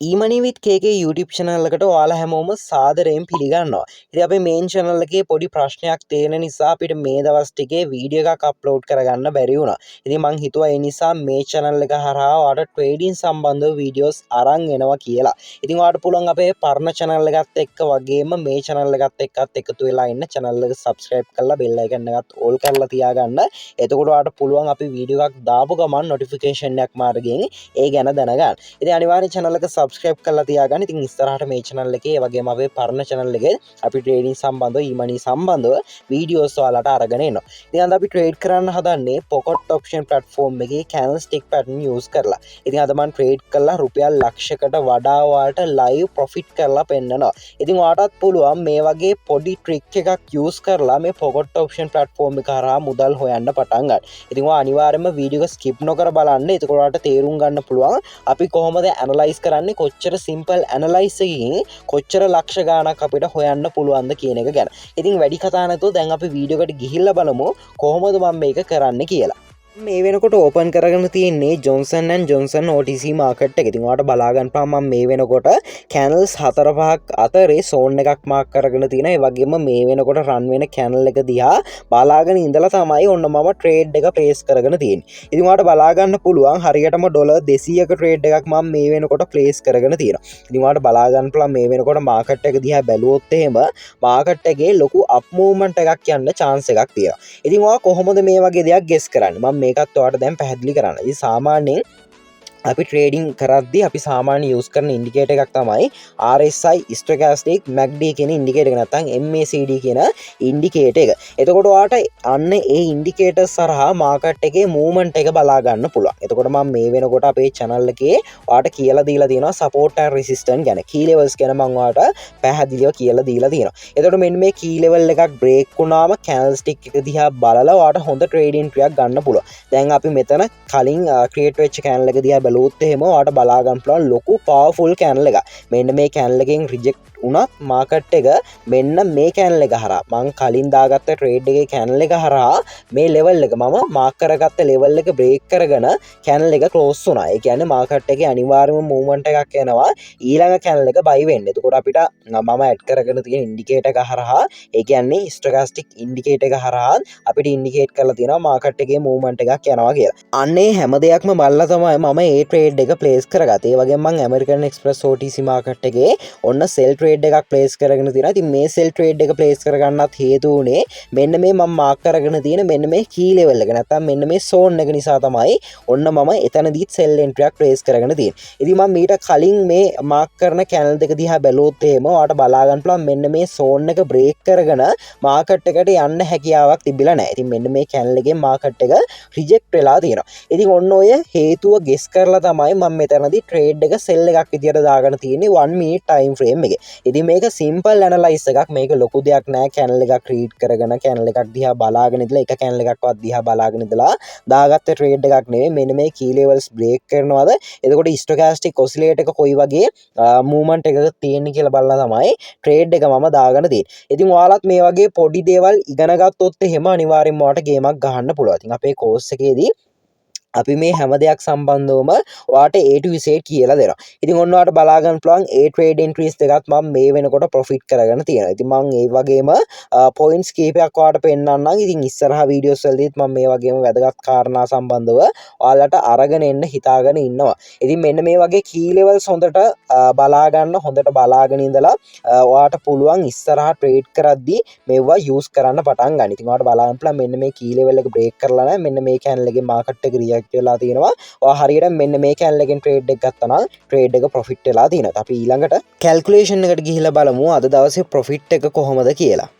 ඊමනි විත් කේකේ YouTube channel එකට ඔයාලා හැමෝම සාදරයෙන් පිළිගන්නවා. ඉතින් අපේ main channel එකේ පොඩි ප්‍රශ්නයක් තියෙන නිසා අපිට මේ දවස් ටිකේ වීඩියෝ එකක් අප්ලෝඩ් කරගන්න බැරි වුණා. ඉතින් මං හිතුවා ඒ නිසා මේ channel එක හරහා ඔයාලට trading සම්බන්ධව වීඩියෝස් අරන් එනවා කියලා. ඉතින් ඔයාලට පුළුවන් අපේ පරණ channel එකත් එක්ක වගේම මේ channel එකත් එක්කත් එකතු වෙලා ඉන්න channel එක subscribe කරලා bell icon එකත් all කරලා තියාගන්න. එතකොට ඔයාලට පුළුවන් අපි වීඩියෝ එකක් දාපු ගමන් notification එකක් මාර්ගයෙන් ඒ ගැන දැනගන්න. ඉතින් අනිවාර්යෙන් channel එක subscribe කරලා තියාගන්න. ඉතින් ඉස්සරහට මේ channel එකේ ඒ වගේම අපේ පරණ channel එකේ අපි trading සම්බන්ධව e-money සම්බන්ධව වීඩියෝස් ඔයාලට අරගෙන එනවා. ඉතින් අද අපි trade කරන්න හදන්නේ pocket option platform එකේ candlestick pattern use කරලා. ඉතින් අද මම trade කළා රුපියල් ලක්ෂයකට වඩා ඔයාලට live profit කරලා පෙන්නනවා. ඉතින් ඔයාලටත් පුළුවන් මේ වගේ පොඩි trick එකක් use කරලා මේ pocket option platform එක හරහා මුදල් හොයන්න පටන් ගන්න. ඉතින් ඔයා අනිවාර්යයෙන්ම වීඩියෝ එක skip නොකර බලන්න. එතකොට ඔයාලට තේරුම් ගන්න පුළුවන් අපි කොහොමද ඇනලයිස් කරන්නේ, කොච්චර සිම්පල් ඇනලයිස් එකකින් කොච්චර ලක්ෂ ගාණක් අපිට හොයන්න පුළුවන්ද කියන එක ගැන. ඉතින් වැඩි කතා නැතුව දැන් අපි වීඩියෝ එකට ගිහිල්ලා බලමු කොහොමද මම මේක කරන්න කියලා. මේ වෙනකොට ඕපන් කරගෙන තියෙන්නේ Johnson & Johnson OTC මාකට් එක. ඉතින් ඔයාලට බලා ගන්න පුළුවන් මම මේ වෙනකොට කැනල්ස් 4-5ක් අතරේ සෝන් එකක් මාක් කරගෙන තියෙනවා. ඒ වගේම මේ වෙනකොට රන් වෙන කැනල් එක දිහා බලාගෙන ඉඳලා තමයි ඔන්න මම ට්‍රේඩ් එක ප්ලේස් කරගෙන තියෙන්නේ. ඉතින් ඔයාලට බලා ගන්න පුළුවන් හරියටම ඩොලර් 200ක ට්‍රේඩ් එකක් මම මේ වෙනකොට ප්ලේස් කරගෙන තියෙනවා. ඉතින් ඔයාලට බලා ගන්න පුළුවන් මේ වෙනකොට මාකට් එක දිහා බැලුවොත් එහෙම මාකට් එකේ ලොකු අප් මූව්මන්ට් එකක් යන්න chance එකක් තියෙනවා. ඉතින් ඔයා කොහොමද මේ වගේ දෙයක් ගෙස් කරන්නේ? මම මේකත් ඔයාලට දැන් පැහැදිලි කරන්න. ඉතින් සාමාන්‍යයෙන් අපි ට්‍රේඩින් කරද්දී අපි සාමාන්‍ය යූස් කරන ඉන්ඩිකේටර් එකක් තමයි RSI stochastic MACD කියන ඉන්ඩිකේටර් එක නැත්නම් MACD කියන ඉන්ඩිකේටර් එක. එතකොට ඔයාලට අන්න ඒ ඉන්ඩිකේටර් සරහා මාකට් එකේ මූවමන්ට් එක බලා ගන්න පුළුවන්. එතකොට මම මේ වෙනකොට අපේ channel එකේ ඔයාලට කියලා දීලා තියෙනවා support and resistance ගැන. key levels ගැන මම ඔයාලට පැහැදිලිව කියලා දීලා තියෙනවා. එතකොට මෙන්න මේ key level එකක් break වුණාම candlestick එක දිහා බලලා ඔයාලට හොඳ trading ට්‍රියක් ගන්න පුළුවන්. දැන් අපි මෙතන කලින් create වෙච්ච channel එක දිහා බලුවොත් එහෙම ඔයාලට බලා ගන්න පුළුවන් ලොකු පවර්ෆුල් කැනල් එකක්. මෙන්න මේ කැනල් එකෙන් රිජෙක්ට් වුණත් මාකට් එක මෙන්න මේ කැනල් එක හරහා මං කලින් දාගත්ත ට්‍රේඩ් එකේ කැනල් එක හරහා මේ ලෙවල් එක මම මාක් කරගත්ත ලෙවල් එක බ්‍රේක් කරගෙන කැනල් එක ක්ලෝස් වුණා. ඒ කියන්නේ මාකට් එකේ අනිවාර්යම මූවමන්ට් එකක් එනවා ඊළඟ කැනල් එක බයි වෙන්න. එතකොට අපිට මම ඇඩ් කරගෙන තියෙන ඉන්ඩිකේටර් එක හරහා ඒ කියන්නේ ස්ටොකාස්ටික් ඉන්ඩිකේටර් එක හරහා අපිට ඉන්ඩිකේට් කරලා තියෙනවා මාකට් එකේ මූවමන්ට් එකක් යනවා කියලා. අන්නේ හැම දෙයක්ම බලලා තමයි මම ඒ ට්‍රේඩ් එක ප්ලේස් කරගත්තේ. ඒ වගේම මම ඇමරිකන් එක්ස්ප්‍රස් OTC මාකට් එකේ ඔන්න සෙල් ට්‍රේඩ් එකක් ප්ලේස් කරගෙන තියෙනවා. ඉතින් මේ සෙල් ට්‍රේඩ් එක ප්ලේස් කරගන්නත් හේතු උනේ මෙන්න මේ මම මාක් කරගෙන තියෙන මෙන්න මේ කී ලෙවල් එක නැත්නම් මෙන්න මේ සෝන් එක නිසා තමයි ඔන්න මම එතනදීත් සෙල් එන්ට්‍රි එකක් ප්ලේස් කරගෙන තියෙන්නේ. ඉතින් මම මීට කලින් මේ මාක් කරන කැනල් දෙක දිහා බැලුවොත් එහෙම ඔයාලට බලා ගන්න පුළුවන් මෙන්න මේ සෝන් එක බ්‍රේක් කරගෙන මාකට් එකට යන්න හැකියාවක් තිබිලා නැහැ. ඉතින් මෙන්න මේ කැනල් එකෙන් මාකට් එක රිජෙක්ට් වෙලා තියෙනවා. ඉතින් ඔන්න ඔය හේතුව ගෙස් කරලා තමයි මම මෙතනදී ට්‍රේඩ් එක සෙල් එකක් විදියට දාගෙන තියෙන්නේ 1 minute time frame එකේ. ඉතින් මේක සිම්පල් ඇනලයිස් එකක්. මේක ලොකු දෙයක් නෑ. කැනල් එකක් රීඩ් කරගෙන කැනල් එකක් දිහා බලාගෙන ඉඳලා එක කැනල් එකක්වත් දිහා බලාගෙන ඉඳලා දාගත්ත ට්‍රේඩ් එකක් නෙවෙයි. මෙන්න මේ key levels break කරනවාද එතකොට stochastic oscillator එක කොයි වගේ මූවමන්ට් එකක තියෙන්නේ කියලා බලලා තමයි ට්‍රේඩ් එක මම දාගෙන තියෙන්නේ. ඉතින් ඔයාලත් මේ වගේ පොඩි දේවල් ඉගෙන ගත්තොත් එහෙම අනිවාර්යෙන්ම ඔයාලට ගේමක් ගහන්න පුළුවන්. ඉතින් අපේ කෝස් එකේදී අපි මේ හැම දෙයක් සම්බන්ධවම ඔයාලට A to Z කියලා දෙනවා. ඉතින් ඔන්න ඔයාලට බලා ගන්න පුළුවන් ඒ ට්‍රේඩ් එන්ට්‍රීස් දෙකත් මම මේ වෙනකොට ප්‍රොෆිට් කරගෙන තියෙනවා. ඉතින් මම ඒ වගේම පොයින්ට්ස් කීපයක් ඔයාලට පෙන්නන්නම්. ඉතින් ඉස්සරහා වීඩියෝස් වලදීත් මම මේ වගේම වැදගත් කාරණා සම්බන්ධව ඔයාලට අරගෙන එන්න හිතාගෙන ඉන්නවා. ඉතින් මෙන්න මේ වගේ key levels හොඳට බලා ගන්න, හොඳට බලාගෙන ඉඳලා ඔයාලට පුළුවන් ඉස්සරහා ට්‍රේඩ් කරද්දී මේවා යූස් කරන්න පටන් ගන්න. ඉතින් ඔයාලට බලා ගන්න පුළුවන් මෙන්න මේ key level එක බ්‍රේක් කරලා නැහැ. මෙන්න මේ කැනල් එකේ මාකට් එක වෙලා තියෙනවා. ඔයා හරියට මෙන්න මේ කැනල් එකෙන් ට්‍රේඩ් එක ගත්තා නම් ට්‍රේඩ් එක ප්‍රොෆිට් වෙලා තියෙනවා. අපි ඊළඟට කැල්කියුලේෂන් එකට ගිහිල්ලා බලමු අද දවසේ ප්‍රොෆිට් එක කොහොමද කියලා.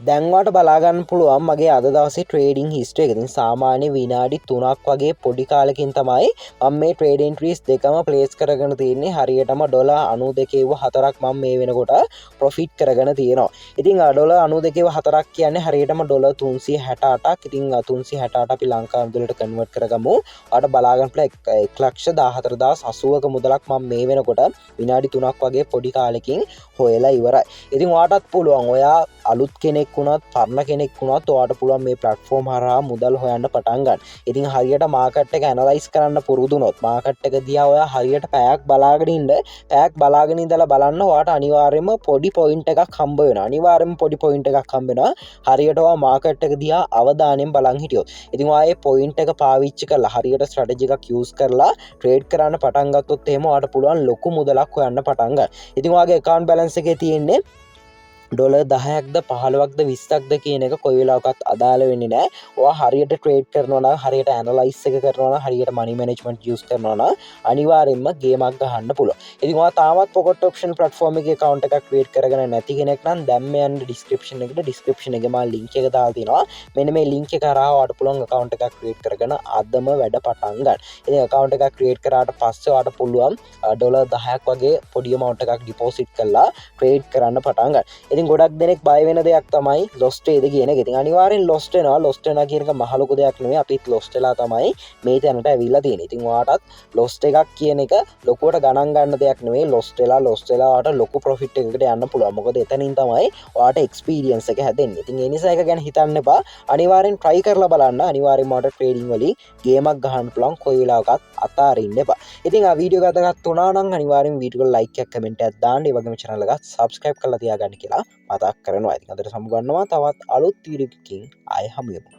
දැන් ඔයාලට බලා ගන්න පුළුවන් මගේ අද දවසේ ට්‍රේඩින් හිස්ටරි එක. ඉතින් සාමාන්‍ය විනාඩි 3ක් වගේ පොඩි කාලෙකින් තමයි මම මේ ට්‍රේඩ් එන්ට්‍රීස් දෙකම ප්ලේස් කරගෙන තියෙන්නේ. හරියටම ඩොලර් 92.4ක් මම මේ වෙනකොට ප්‍රොෆිට් කරගෙන තියෙනවා. ඉතින් ඩොලර් 92.4ක් කියන්නේ හරියටම ඩොලර් 368ක්. ඉතින් 368 අපි ලංකා මුදලට කන්වර්ට් කරගමු. ඔයාලට බලා ගන්න පුළුවන් 1,14,080ක මුදලක් මම මේ වෙනකොට විනාඩි 3ක් වගේ පොඩි කාලෙකින් හොයලා ඉවරයි. ඉතින් ඔයාටත් පුළුවන් ඔයා අලුත් කෙනෙක් වුණත් පරණ කෙනෙක් වුණත් ඔයාට පුළුවන් මේ ප්ලට්ෆෝම් හරහා මුදල් හොයන්න පටන් ගන්න. ඉතින් හරියට මාකට් එක ඇනලයිස් කරන්න පුරුදුනොත් මාකට් එක දිහා ඔයා හරියට පැයක් බලාගෙන ඉන්න පැයක් බලාගෙන ඉඳලා බලන්න ඔයාට අනිවාර්යයෙන්ම පොඩි පොයින්ට් එකක් හම්බ වෙනවා. අනිවාර්යයෙන්ම පොඩි පොයින්ට් එකක් හම්බ වෙනවා. හරියට ඔයා මාකට් එක දිහා අවධානයෙන් බලන් හිටියොත්. ඉතින් ඔයා මේ පොයින්ට් එක පාවිච්චි කරලා හරියට ස්ට්‍රැටජි එකක් යූස් කරලා ට්‍රේඩ් කරන්න පටන් ගත්තොත් එහෙම ඔයාට පුළුවන් ලොකු මුදලක් හොයන්න පටන් ගන්න. ඉතින් ඔයාගේ account balance එකේ තියෙන්නේ $10ක්ද 15ක්ද 20ක්ද කියන එක කොයි වෙලාවකත් අදාළ වෙන්නේ නැහැ. ඔයා හරියට ට්‍රේඩ් කරනවා නම් හරියට ඇනලයිස් එක කරනවා නම් හරියට මනි මැනේජ්මන්ට් යූස් කරනවා නම් අනිවාර්යෙන්ම ගේමක් ගහන්න පුළුවන්. ඉතින් ඔයා තාමත් පොකට් ඔප්ෂන් ප්ලැට්ෆෝම් එකේ account එකක් ක්‍රියේට් කරගෙන නැති කෙනෙක් නම් දැම්ම යන්න ඩිස්ක්‍රිප්ෂන් එකට ඩිස්ක්‍රිප්ෂන් එකේ මම link එක දාලා තියෙනවා. මෙන්න මේ link එක කරා ඔයාට පුළුවන් account එකක් ක්‍රියේට් කරගෙන අදම වැඩ පටන් ගන්න. ඉතින් account එකක් ක්‍රියේට් කරාට පස්සේ ඔයාට පුළුවන් $10ක් වගේ පොඩි amount එකක් ඩිපොසිට් කරලා ට්‍රේඩ් කරන්න පටන් ගන්න. ඉතින් ගොඩක් දෙනෙක් බය වෙන දෙයක් තමයි ලොස්ට් වේද කියන එක. ඉතින් අනිවාර්යෙන් ලොස්ට් වෙනවා කියන එක මහ ලොකු දෙයක් නෙවෙයි. අපිත් ලොස්ට් වෙලා තමයි මේ තැනට ඇවිල්ලා තියෙන්නේ. ඉතින් ඔයාටත් ලොස්ට් එකක් කියන එක ලොකුවට ගණන් ගන්න දෙයක් නෙවෙයි. ලොස්ට් වෙලා ඔයාට ලොකු ප්‍රොෆිට් එකකට යන්න පුළුවන්. මොකද එතනින් තමයි ඔයාට එක්ස්පීරියන්ස් එක හැදෙන්නේ. ඉතින් ඒ නිසා ඒක ගැන හිතන්න එපා. අනිවාර්යෙන් try කරලා බලන්න. අනිවාර්යෙන්ම ඔයාට ට්‍රේඩින් වලින් ගේමක් ගහන්න පුළුවන්. කොයි වෙලාවකත් අතාරින්න එපා. ඉතින් ආ වීඩියෝ ගතගත් වුණා නම් අනිවාර්යෙන් වීඩියෝ එකට like එකක් කමෙන්ට් එකක් දාන්න. ඒ වගේම channel එකත් subscribe කරලා තියාගන්න කියලා මතක් කරනවා. ඉතින් අදට සමුගන්නවා තවත් අලුත් වීඩියෝ එකකින් ආයෙ හමු වෙමු.